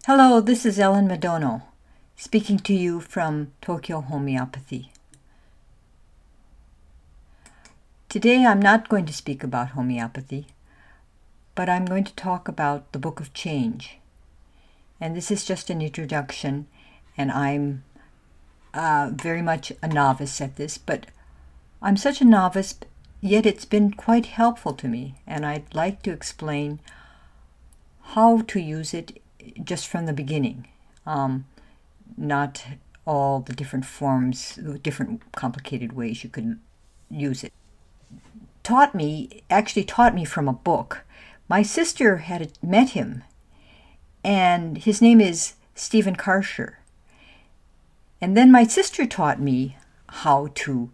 Hello, this is Ellen Madono, speaking to you from Tokyo Homeopathy. Today I'm not going to speak about homeopathy, but I'm going to talk about the Book of Change. And this is just an introduction, and I'm very much a novice at this, but I'm such a novice, yet it's been quite helpful to me, and I'd like to explain how to use it just from the beginning. Not all the different forms, different complicated ways you could use it. Actually taught me from a book. My sister had met him, and his name is Stephen Karcher. And then my sister taught me how to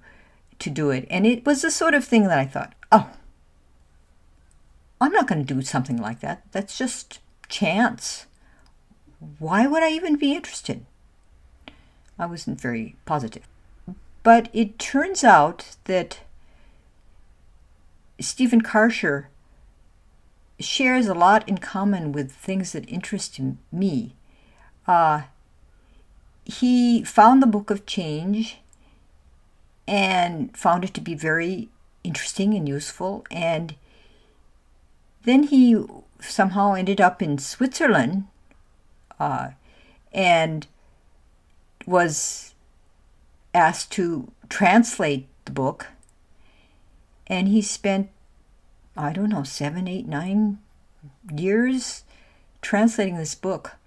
do it, and it was the sort of thing that I thought, oh, I'm not going to do something like that. That's just chance. Why would I even be interested? I wasn't very positive. But it turns out that Stephen Karcher shares a lot in common with things that interest me. He found the Book of Change and found it to be very interesting and useful. And then he somehow ended up in Switzerland and was asked to translate the book. And he spent, 7, 8, 9 years translating this book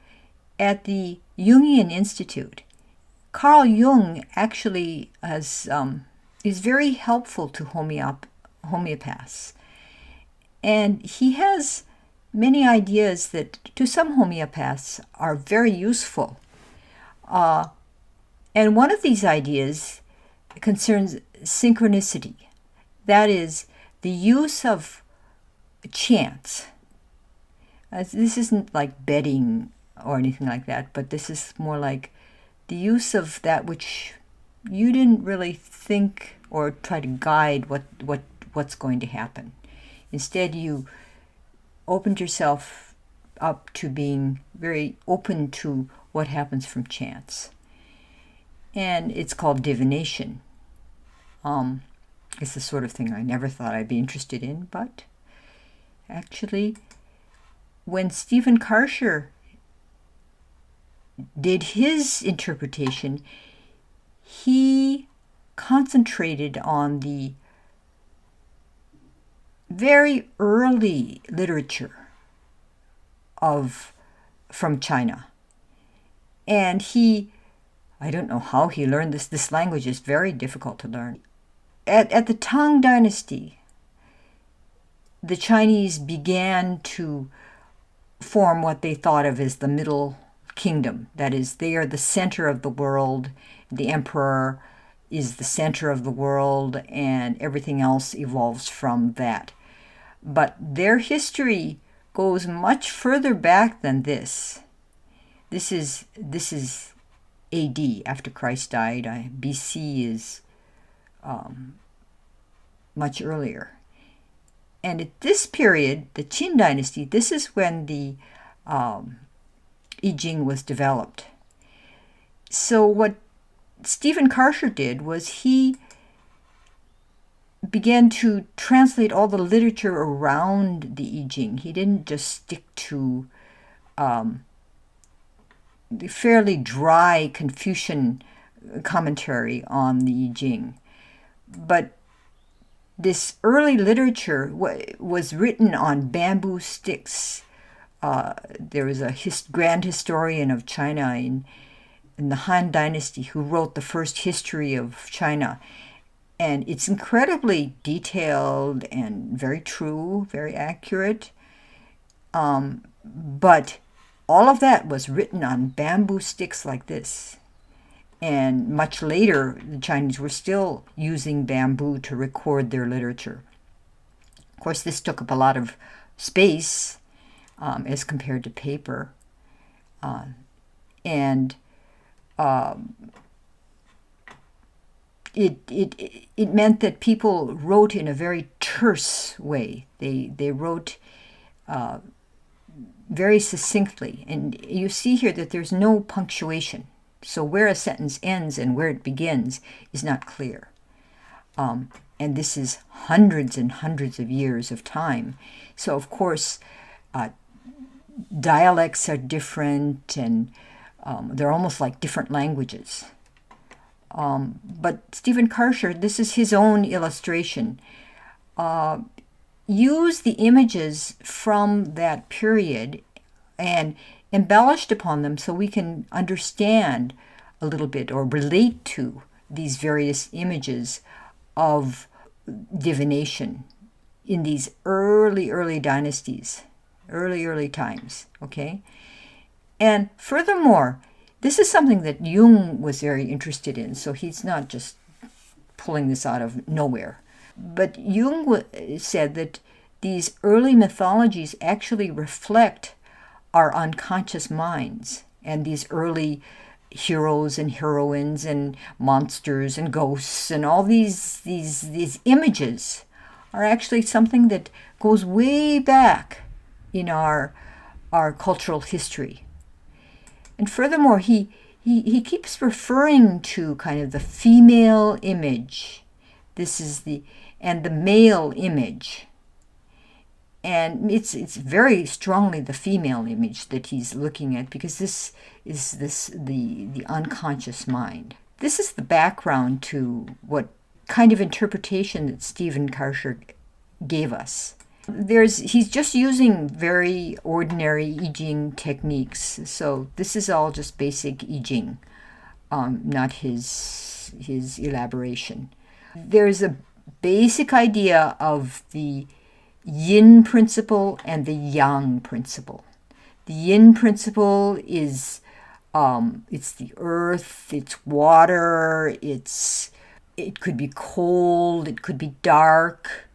at the Jungian Institute. Carl Jung actually is very helpful to homeopaths. And he has many ideas that to some homeopaths are very useful. And one of these ideas concerns synchronicity. That is, the use of chance. This isn't like betting or anything like that, but this is more like the use of that which you didn't really think or try to guide what's going to happen. Instead, you opened yourself up to being very open to what happens from chance. And it's called divination. It's the sort of thing I never thought I'd be interested in, but actually, when Stephen Karcher did his interpretation, he concentrated on the very early literature from China. And I don't know how he learned this. This language is very difficult to learn. At the Tang Dynasty, the Chinese began to form what they thought of as the Middle Kingdom. That is, they are the center of the world. The emperor is the center of the world, and everything else evolves from that. But their history goes much further back than this. This is AD, after Christ died. BC is much earlier. And at this period, the Qin dynasty, this is when the I Ching was developed. So what Stephen Karcher did was he began to translate all the literature around the I Ching. He didn't just stick to the fairly dry Confucian commentary on the I Ching. But this early literature was written on bamboo sticks. There was a grand historian of China in the Han Dynasty who wrote the first history of China. And it's incredibly detailed and very true, very accurate. But all of that was written on bamboo sticks like this. And much later, the Chinese were still using bamboo to record their literature. Of course, this took up a lot of space as compared to paper. It meant that people wrote in a very terse way. They wrote very succinctly. And you see here that there's no punctuation. So where a sentence ends and where it begins is not clear. And this is hundreds and hundreds of years of time. So, of course, dialects are different, and they're almost like different languages. But Stephen Karcher, this is his own illustration, used the images from that period and embellished upon them so we can understand a little bit or relate to these various images of divination in these early dynasties, early times, okay? And furthermore, this is something that Jung was very interested in, so he's not just pulling this out of nowhere. But Jung said that these early mythologies actually reflect our unconscious minds, and these early heroes and heroines and monsters and ghosts and all these images are actually something that goes way back in our cultural history. And furthermore, he keeps referring to kind of the female image. This is the male image. And it's very strongly the female image that he's looking at, because this is the unconscious mind. This is the background to what kind of interpretation that Stephen Karcher gave us. He's just using very ordinary I Ching techniques. So this is all just basic I Ching, not his elaboration. There's a basic idea of the yin principle and the yang principle. The yin principle is it's the earth, it's water, it could be cold, it could be dark,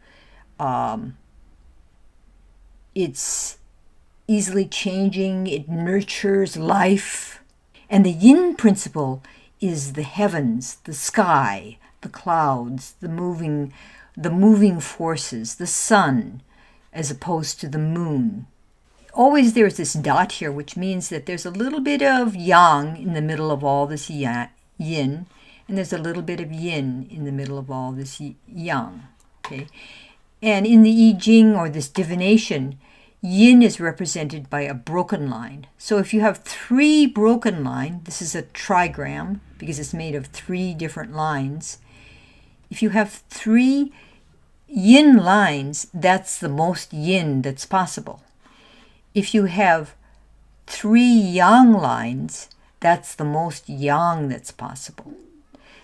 it's easily changing, it nurtures life. And the yin principle is the heavens, the sky, the clouds, the moving forces, the sun, as opposed to the moon. Always there's this dot here, which means that there's a little bit of yang in the middle of all this yin, and there's a little bit of yin in the middle of all this yang. Okay, and in the I Ching, or this divination, yin is represented by a broken line. So if you have 3 broken lines, this is a trigram because it's made of 3 different lines. If you have 3 yin lines, that's the most yin that's possible. If you have 3 yang lines, that's the most yang that's possible.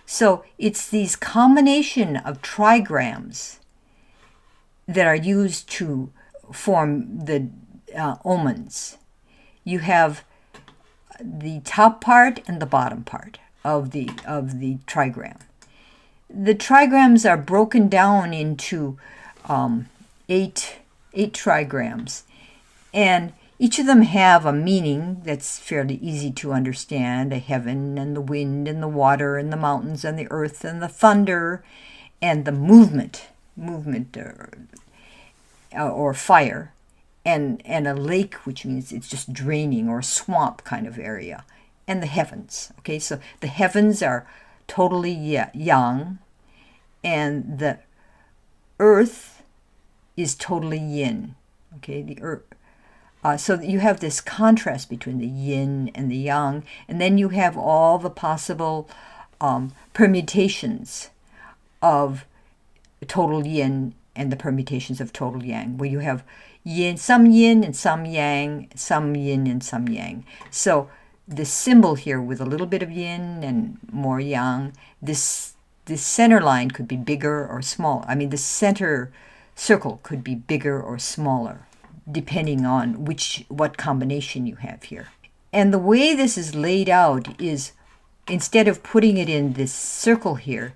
So it's these combination of trigrams that are used to form the omens. You have the top part and the bottom part of the trigram. The trigrams are broken down into 8 trigrams, and each of them have a meaning that's fairly easy to understand: the heaven and the wind and the water and the mountains and the earth and the thunder and the movement or fire, and a lake, which means it's just draining, or a swamp kind of area, and the heavens. Okay, so the heavens are totally yang, and the earth is totally yin. Okay, the earth. So you have this contrast between the yin and the yang, and then you have all the possible permutations of total yin and the permutations of total yang, where you have some yin and some yang, some yin and some yang. So this symbol here with a little bit of yin and more yang, this center line could be bigger or smaller. I mean, the center circle could be bigger or smaller, depending on what combination you have here. And the way this is laid out is, instead of putting it in this circle here,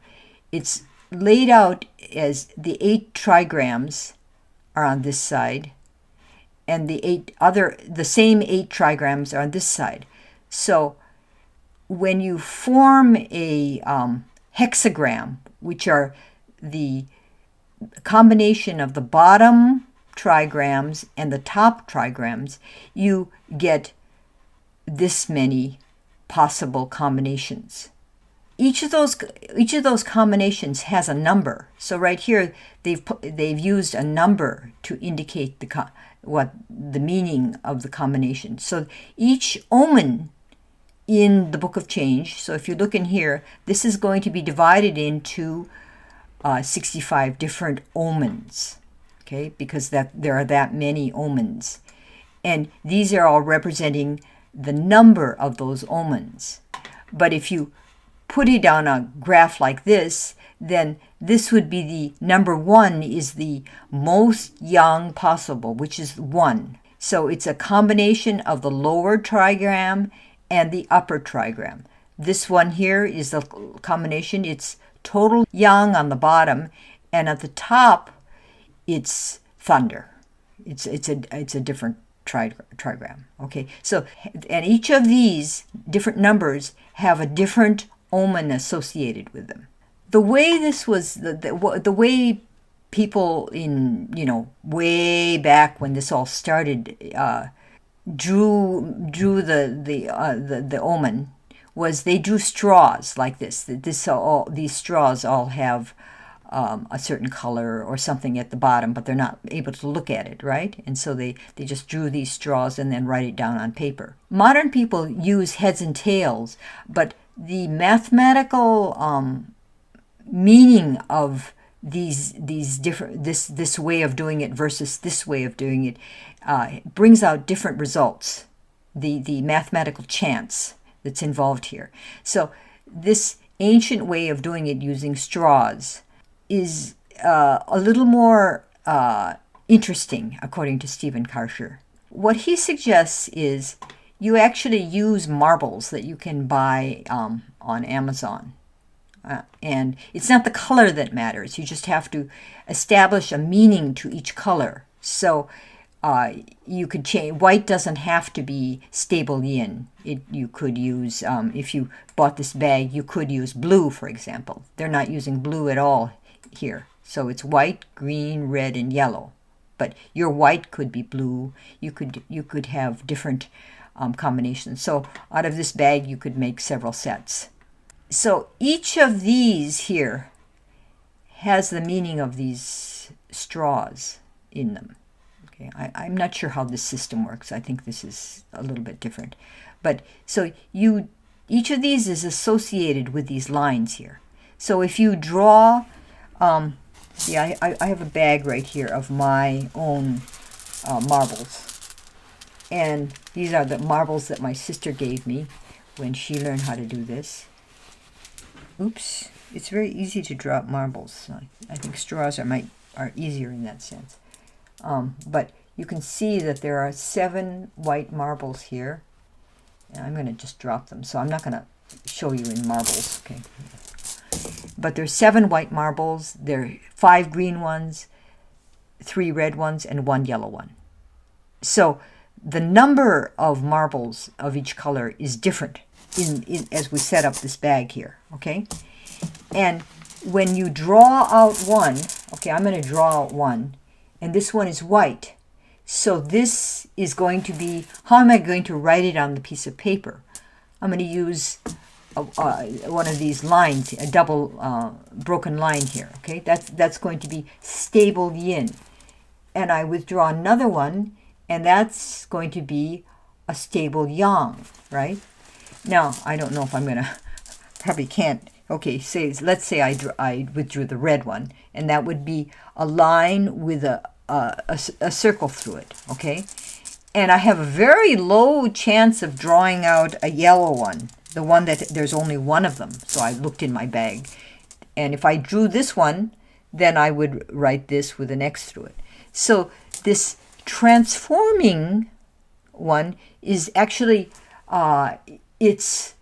it's laid out as the 8 trigrams are on this side, and the same 8 trigrams are on this side. So when you form a hexagram, which are the combination of the bottom trigrams and the top trigrams, you get this many possible combinations. Each of those combinations has a number. So right here, they've used a number to indicate what the meaning of the combination. So each omen in the Book of Change, so if you look in here, this is going to be divided into 65 different omens, okay, because there are that many omens. And these are all representing the number of those omens. But if you put it on a graph like this, then this would be the number 1 is the most young possible, which is 1. So it's a combination of the lower trigram and the upper trigram. This one here is the combination. It's total young on the bottom, and at the top, it's thunder. It's a different trigram. Okay, so and each of these different numbers have a different omen associated with them. The way this was the way people in way back when this all started drew the omen was they drew straws like this. These straws all have a certain color or something at the bottom, but they're not able to look at it, right? And so they just drew these straws and then write it down on paper. Modern people use heads and tails, but the mathematical meaning of these different this way of doing it versus this way of doing it brings out different results. The mathematical chance that's involved here. So this ancient way of doing it using straws is a little more interesting, according to Stephen Karcher. What he suggests is you actually use marbles that you can buy on Amazon. And it's not the color that matters. You just have to establish a meaning to each color. So you could change. White doesn't have to be stable yin. You could use, if you bought this bag, you could use blue, for example. They're not using blue at all here. So it's white, green, red, and yellow. But your white could be blue. You could have different combinations. So out of this bag, you could make several sets. So each of these here has the meaning of these straws in them. Okay, I'm not sure how this system works. I think this is a little bit different. But so each of these is associated with these lines here. So if you draw, I have a bag right here of my own marbles. And these are the marbles that my sister gave me when she learned how to do this. Oops, it's very easy to drop marbles. I think straws are easier in that sense. But you can see that there are 7 white marbles here. And I'm going to just drop them. So I'm not going to show you in marbles. Okay. But there's 7 white marbles. There are 5 green ones, 3 red ones, and 1 yellow one. So the number of marbles of each color is different as we set up this bag here, okay? And when you draw out one, okay, I'm going to draw out one, and this one is white. So this is going to be, how am I going to write it on the piece of paper? I'm going to use one of these lines, a double broken line here, okay? That's going to be stable yin. And I withdraw another one, and that's going to be a stable yang, right? Now, I don't know if I'm going to, probably can't, okay, let's say I withdrew the red one, and that would be a line with a circle through it, okay? And I have a very low chance of drawing out a yellow one, the one that there's only one of them. So I looked in my bag. And if I drew this one, then I would write this with an X through it. So this transforming one is actually, it's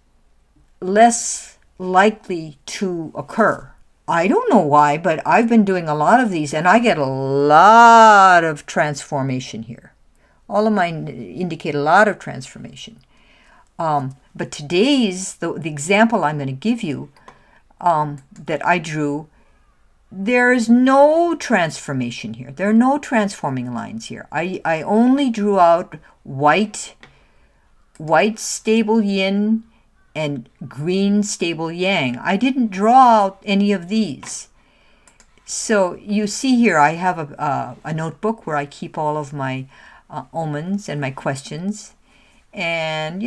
less likely to occur. I don't know why, but I've been doing a lot of these, and I get a lot of transformation here. All of mine indicate a lot of transformation. But today's, the example I'm going to give you that I drew there's no transformation here. There are no transforming lines here. I only drew out white stable yin and green stable yang. I didn't draw out any of these. So you see here, I have a notebook where I keep all of my omens and my questions. And,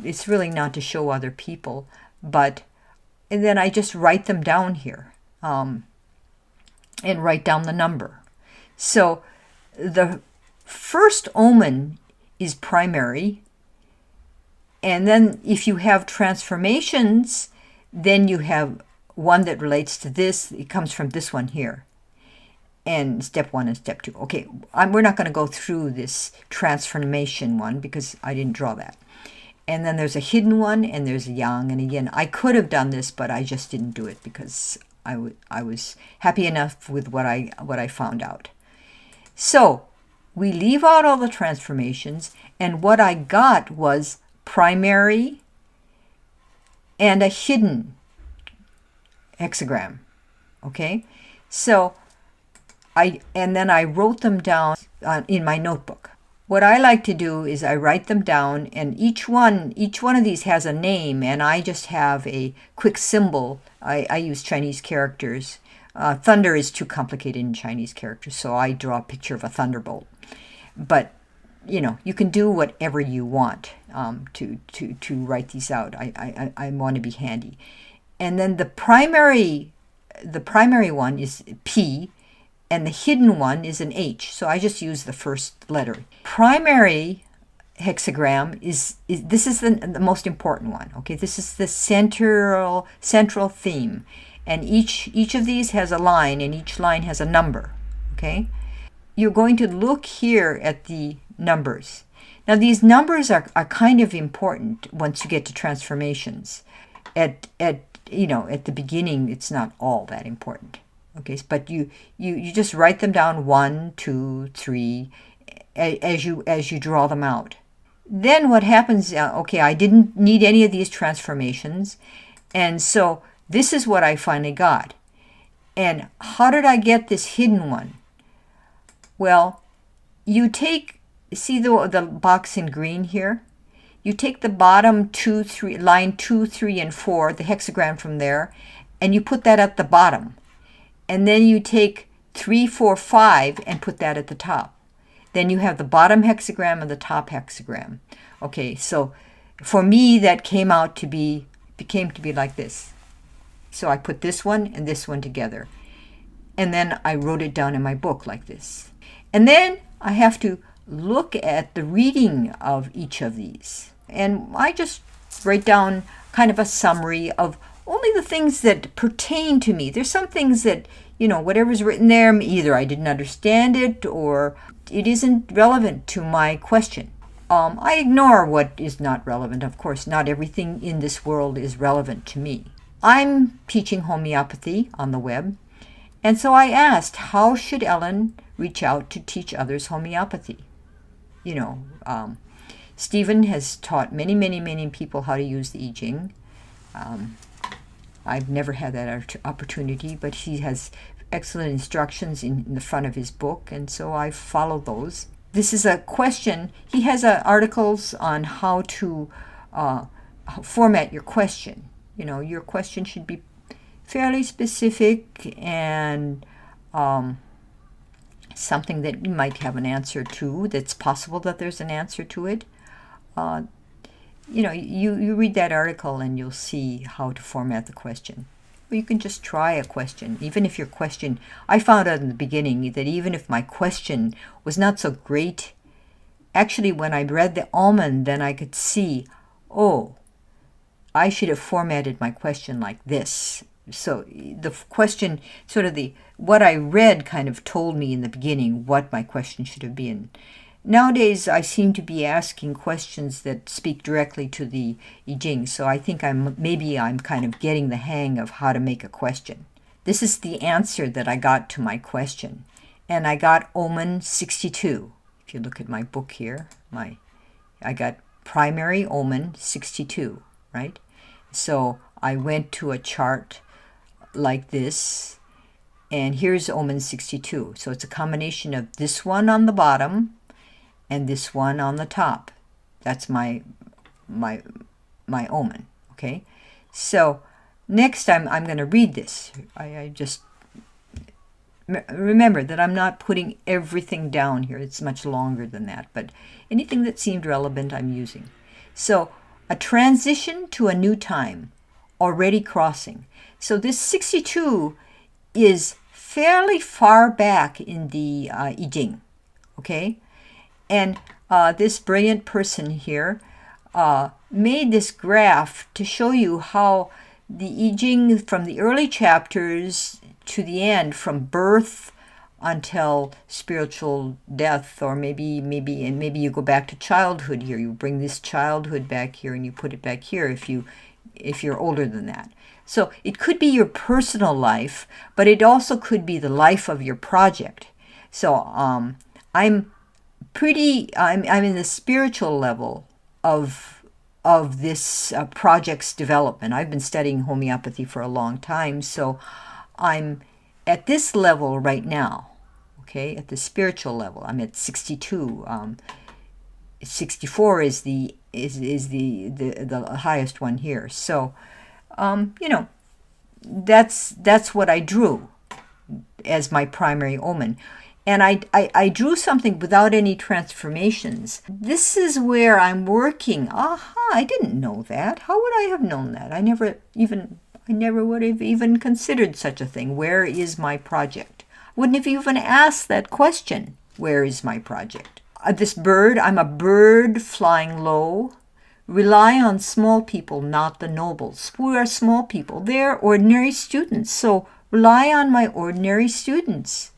it's really not to show other people, and then I just write them down here and write down the number. So the first omen is primary. And then if you have transformations, then you have one that relates to this. It comes from this one here. And step 1 and step 2. Okay, we're not going to go through this transformation one because I didn't draw that. And then there's a hidden one, and there's a yang and a yin. I could have done this, but I just didn't do it because I was happy enough with what I found out. So we leave out all the transformations, and what I got was primary and a hidden hexagram. Okay, so then I wrote them down in my notebook. What I like to do is I write them down, and each one of these has a name, and I just have a quick symbol. I use Chinese characters. Thunder is too complicated in Chinese characters, so I draw a picture of a thunderbolt. But you can do whatever you want to write these out. I want to be handy. And then the primary one is P, and the hidden one is an H. So I just use the first letter. Primary hexagram is the most important one. Okay, this is the central theme, and each of these has a line, and each line has a number. Okay, you're going to look here at the numbers. Now these numbers are kind of important once you get to transformations. At the beginning, it's not all that important. Okay, but you just write them down 1, 2, 3 as you draw them out. Then what happens? Okay, I didn't need any of these transformations, and so this is what I finally got. And how did I get this hidden one? Well, you see the box in green here. You take the bottom line 2, 3, and 4, the hexagram from there, and you put that at the bottom. And then you take 3, 4, 5 and put that at the top. Then you have the bottom hexagram and the top hexagram. Okay, so for me that became to be like this. So I put this one and this one together. And then I wrote it down in my book like this. And then I have to look at the reading of each of these. And I just write down kind of a summary of only the things that pertain to me. There's some things that, whatever's written there, either I didn't understand it or it isn't relevant to my question. I ignore what is not relevant. Of course, not everything in this world is relevant to me. I'm teaching homeopathy on the web, and so I asked, how should Ellen reach out to teach others homeopathy? Stephen has taught many, many, many people how to use the I Ching. I've never had that opportunity, but he has excellent instructions in the front of his book, and so I follow those. This is a question. He has articles on how to format your question. Your question should be fairly specific and something that you might have an answer to, that's possible that there's an answer to it. You read that article and you'll see how to format the question. Or you can just try a question. Even if your question, I found out in the beginning that even if my question was not so great, actually when I read the omen, then I could see, I should have formatted my question like this. So the question, what I read kind of told me in the beginning what my question should have been. Nowadays, I seem to be asking questions that speak directly to the I Ching, so I think I'm kind of getting the hang of how to make a question. This is the answer that I got to my question, and I got omen 62. If you look at my book here, I got primary omen 62, right? So I went to a chart like this, And here's omen 62. So it's a combination of this one on the bottom and this one on the top. That's my omen, okay? So next time I'm going to read this. I just remember that I'm not putting everything down here. It's much longer than that, but anything that seemed relevant I'm using. So a transition to a new time, already crossing. So this 62 is fairly far back in the I Ching, okay? And this brilliant person here made this graph to show you how the I Ching from the early chapters to the end, from birth until spiritual death, or maybe you go back to childhood here. You bring this childhood back here and you put it back here if you're older than that. So it could be your personal life, but it also could be the life of your project. So I'm in the spiritual level of this project's development. I've been studying homeopathy for a long time, so I'm at this level right now, okay, at the spiritual level. I'm at 62. 64 is the highest one here. So, that's what I drew as my primary omen. And I drew something without any transformations. This is where I'm working. Aha, I didn't know that. How would I have known that? I never would have even considered such a thing. Where is my project? Wouldn't have even asked that question. Where is my project? This bird, I'm a bird flying low. Rely on small people, not the nobles. We are small people. They're ordinary students. So rely on my ordinary students.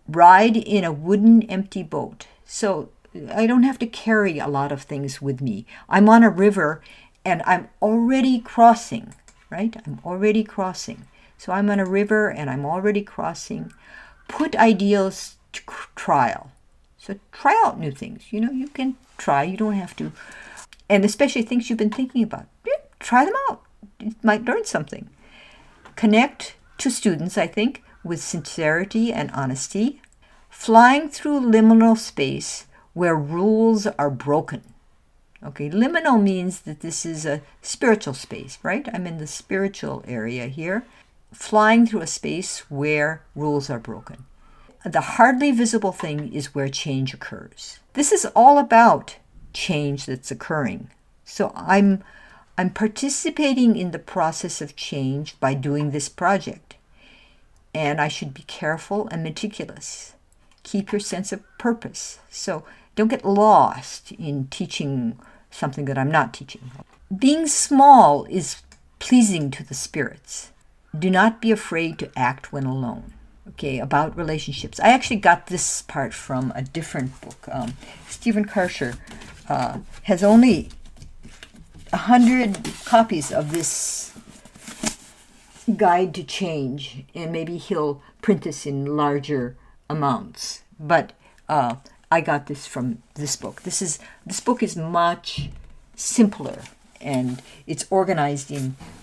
Ride in a wooden empty boat. So I don't have to carry a lot of things with me. I'm on a river and I'm already crossing, right? I'm already crossing. So I'm on a river and I'm already crossing. Put ideals to trial. So try out new things. You can try. You don't have to. And especially things you've been thinking about. Yeah, try them out. You might learn something. Connect to students, I think, with sincerity and honesty. Flying through liminal space where rules are broken. Okay, liminal means that this is a spiritual space, right? I'm in the spiritual area here. Flying through a space where rules are broken. The hardly visible thing is where change occurs. This is all about change that's occurring. So I'm participating in the process of change by doing this project. And I should be careful and meticulous. Keep your sense of purpose. So don't get lost in teaching something that I'm not teaching. Being small is pleasing to the spirits. Do not be afraid to act when alone. Okay, about relationships. I actually got this part from a different book. Stephen Karcher has only 100 copies of this guide to change, and maybe he'll print this in larger amounts. But I got this from this book. This book is much simpler, and it's organized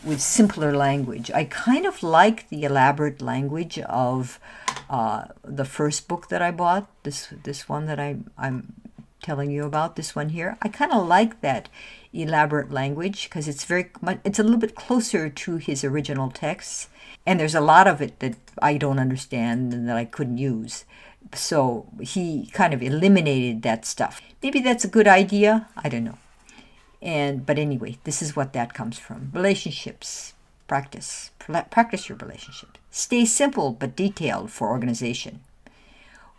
with simpler language. I kind of like the elaborate language of the first book that I bought. This one that I'm telling you about. This one here. I kind of like that elaborate language because it's a little bit closer to his original texts, and there's a lot of it that I don't understand and that I couldn't use. So he kind of eliminated that stuff. Maybe that's a good idea. I don't know. But anyway, this is what that comes from. Relationships. Practice your relationship. Stay simple but detailed for organization.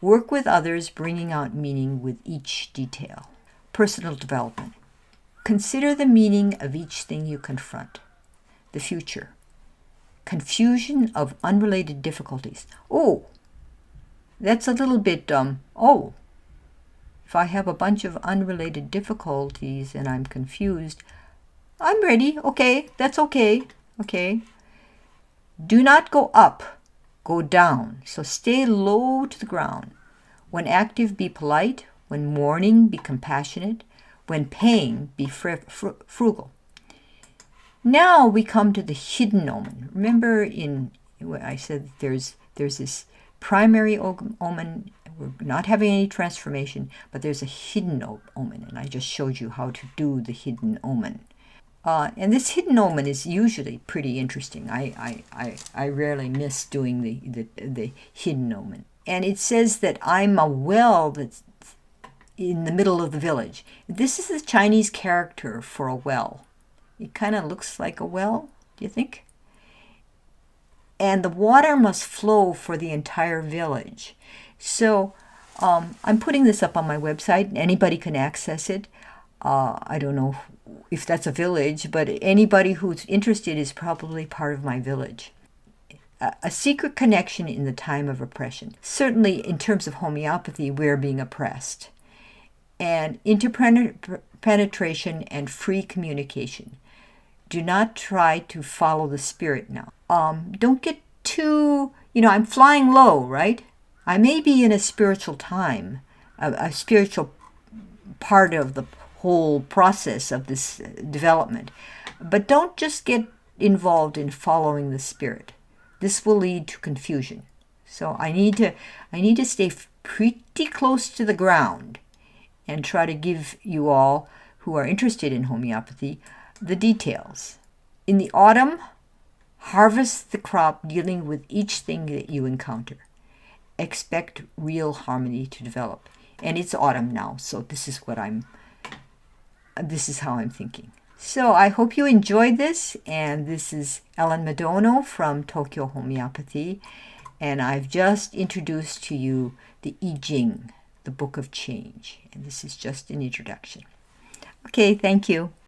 Work with others, bringing out meaning with each detail. Personal development. Consider the meaning of each thing you confront. The future. Confusion of unrelated difficulties. Oh, that's a little bit, if I have a bunch of unrelated difficulties and I'm confused, I'm ready. Okay, that's okay. Okay. Do not go up, go down. So stay low to the ground. When active, be polite. When mourning, be compassionate. When paying, be frugal. Now we come to the hidden omen. Remember I said there's There's this primary omen. We're not having any transformation, but there's a hidden omen, and I just showed you how to do the hidden omen. And this hidden omen is usually pretty interesting. I rarely miss doing the hidden omen. And it says that I'm a well that's in the middle of the village. This is the Chinese character for a well. It kind of looks like a well, do you think? And the water must flow for the entire village. So I'm putting this up on my website. Anybody can access it. I don't know if that's a village, but anybody who's interested is probably part of my village. A secret connection in the time of oppression. Certainly in terms of homeopathy, we're being oppressed. And interpenetration and free communication. Do not try to follow the spirit now. Don't get too, I'm flying low, right? I may be in a spiritual time, a spiritual part of the whole process of this development. But don't just get involved in following the spirit. This will lead to confusion. So I need to stay pretty close to the ground and try to give you all who are interested in homeopathy the details. In the autumn, harvest the crop dealing with each thing that you encounter. Expect real harmony to develop. And it's autumn now, so this is how I'm thinking. So I hope you enjoyed this, and this is Ellen Madono from Tokyo Homeopathy, and I've just introduced to you the I Ching, the Book of Change, and this is just an introduction. Okay, thank you.